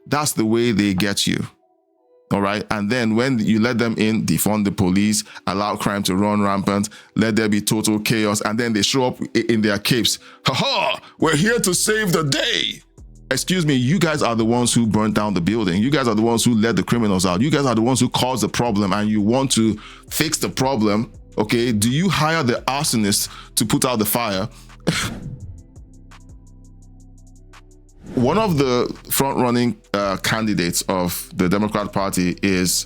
That's the way they get you. All right. And then when you let them in, defund the police, allow crime to run rampant, let there be total chaos, and then they show up in their capes. Ha! We're here to save the day. Excuse me, you guys are the ones who burnt down the building. You guys are the ones who let the criminals out. You guys are the ones who caused the problem, and you want to fix the problem. Okay, do you hire the arsonist to put out the fire? One of the front-running candidates of the Democrat Party is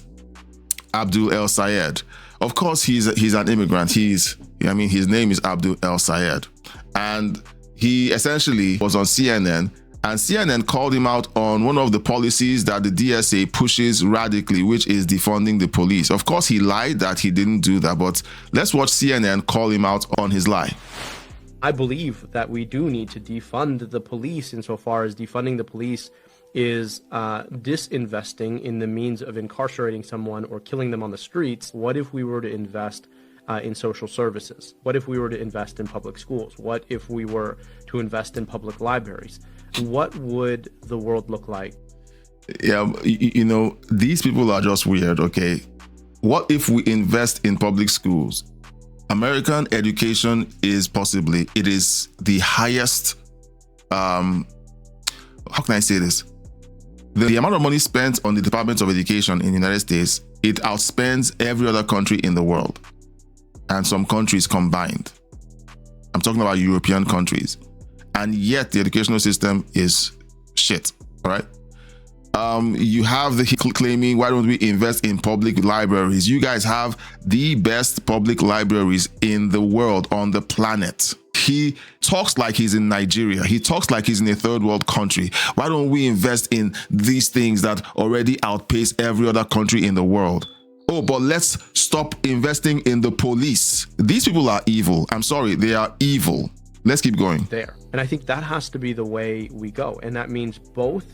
Abdul El Sayed. Of course, he's an immigrant. His name is Abdul El Sayed, and he essentially was on CNN. And CNN called him out on one of the policies that the DSA pushes radically, which is defunding the police. Of course, he lied that he didn't do that, but let's watch CNN call him out on his lie. I believe that we do need to defund the police insofar as defunding the police is disinvesting in the means of incarcerating someone or killing them on the streets. What if we were to invest in social services? What if we were to invest in public schools? What if we were to invest in public libraries? What would the world look like? Yeah, these people are just weird, okay? What if we invest in public schools? American education is the highest, how can I say this? The amount of money spent on the Department of Education in the United States, it outspends every other country in the world. And some countries combined. I'm talking about European countries. And yet the educational system is shit, all right? You have the claiming, why don't we invest in public libraries? You guys have the best public libraries in the world, on the planet. He talks like he's in Nigeria. He talks like he's in a third world country. Why don't we invest in these things that already outpace every other country in the world? Oh, but let's stop investing in the police. These people are evil. I'm sorry, they are evil. Let's keep going. There. And I think that has to be the way we go. And that means both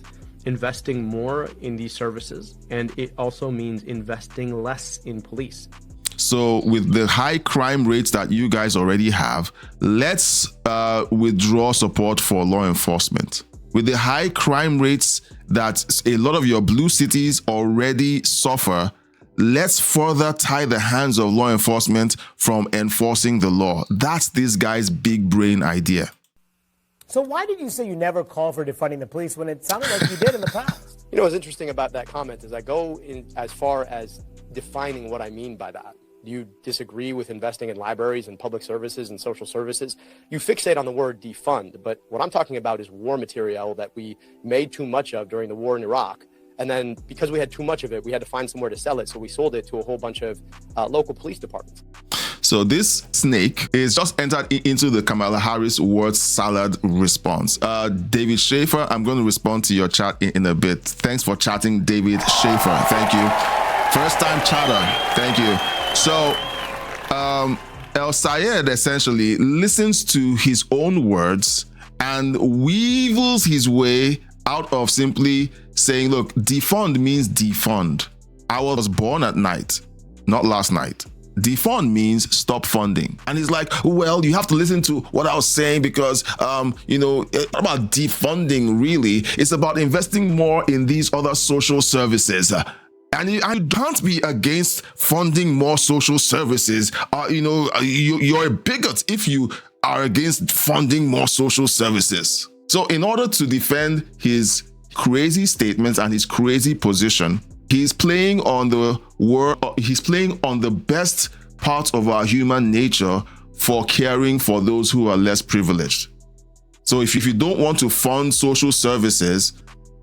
investing more in these services, and it also means investing less in police. So with the high crime rates that you guys already have, let's withdraw support for law enforcement. With the high crime rates that a lot of your blue cities already suffer, let's further tie the hands of law enforcement from enforcing the law. That's this guy's big brain idea. So why did you say you never called for defunding the police when it sounded like you did in the past? You know, what's interesting about that comment is I go in as far as defining what I mean by that. Do you disagree with investing in libraries and public services and social services? You fixate on the word defund, but what I'm talking about is war material that we made too much of during the war in Iraq. And then because we had too much of it, we had to find somewhere to sell it. So we sold it to a whole bunch of local police departments. So this snake is just entered into the Kamala Harris word salad response. David Schaefer, I'm going to respond to your chat in a bit. Thanks for chatting, David Schaefer. Thank you. First time chatter. Thank you. So El Sayed essentially listens to his own words and weevils his way out of simply saying, look, defund means defund. I was born at night, not last night. Defund means stop funding. And he's like, well, you have to listen to what I was saying because, it's not about defunding really. It's about investing more in these other social services. And you can't be against funding more social services. You're a bigot if you are against funding more social services. So in order to defend his crazy statements and his crazy position, he's playing on the best part of our human nature for caring for those who are less privileged. So if you don't want to fund social services,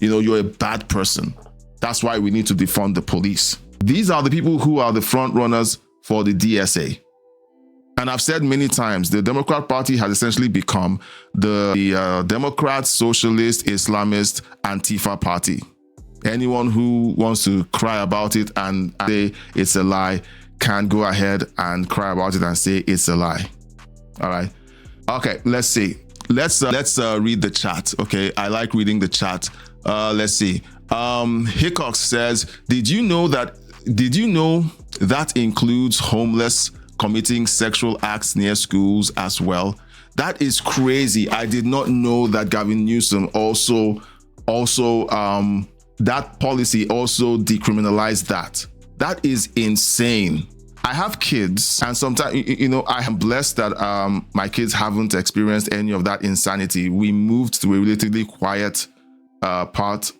you're a bad person. That's why we need to defund the police. These are the people who are the front runners for the DSA. And I've said many times, the Democrat Party has essentially become the Democrat, Socialist, Islamist, Antifa party. Anyone who wants to cry about it and say it's a lie can go ahead and cry about it and say it's a lie. All right. Okay, let's see. Let's read the chat. Okay, I like reading the chat. Let's see. Hickox says, did you know that includes homeless committing sexual acts near schools as well? That is crazy. I did not know that Gavin Newsom also that policy also decriminalized that. That is insane. I have kids, and sometimes, I am blessed that my kids haven't experienced any of that insanity. We moved to a relatively quiet part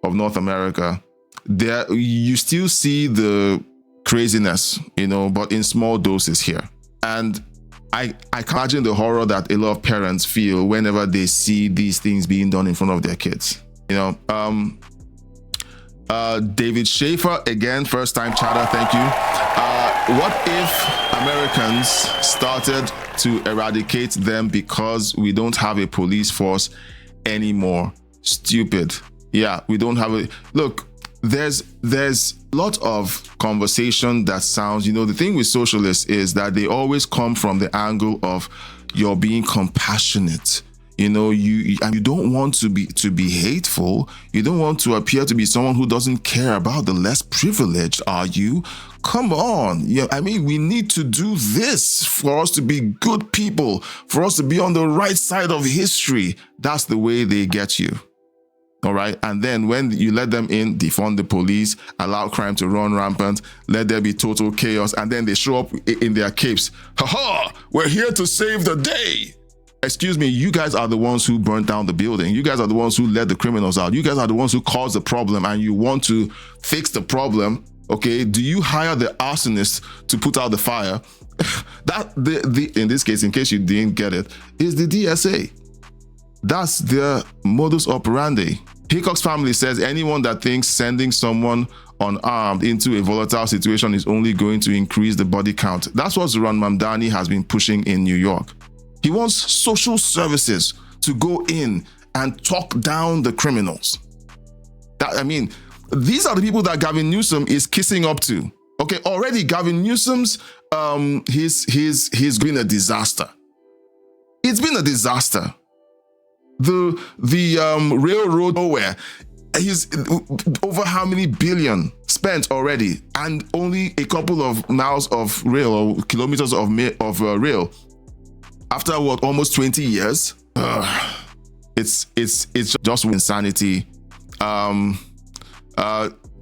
of North America. There, you still see the craziness, but in small doses here. And I can imagine the horror that a lot of parents feel whenever they see these things being done in front of their kids. David Schaefer, again, first time chatter, thank you. What if Americans started to eradicate them because we don't have a police force anymore? Stupid. Yeah, we don't have a... Look, there's a lot of conversation that sounds, the thing with socialists is that they always come from the angle of you're being compassionate. You don't want to be hateful. You don't want to appear to be someone who doesn't care about the less privileged, are you? Come on. We need to do this for us to be good people, for us to be on the right side of history. That's the way they get you. All right. And then when you let them in, defund the police, allow crime to run rampant, let there be total chaos, and then they show up in their capes. Ha! We're here to save the day. Excuse me, you guys are the ones who burnt down the building. You guys are the ones who let the criminals out. You guys are the ones who caused the problem, and you want to fix the problem. Okay, do you hire the arsonist to put out the fire? That in this case, in case you didn't get it, is the DSA. That's their modus operandi. Hickok's family says anyone that thinks sending someone unarmed into a volatile situation is only going to increase the body count. That's what Zoran Mamdani has been pushing in New York. He wants social services to go in and talk down the criminals. These are the people that Gavin Newsom is kissing up to. Okay, already Gavin Newsom's he's been a disaster. It's been a disaster. The railroad nowhere. He's over how many billion spent already, and only a couple of miles of rail or kilometers of rail. After what, almost 20 years? It's just insanity.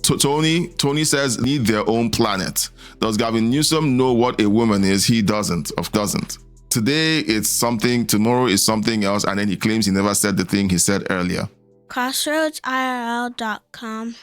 Tony says need their own planet. Does Gavin Newsom know what a woman is? He doesn't. Today it's something, tomorrow is something else, and then he claims he never said the thing he said earlier. CrossroadsIRL.com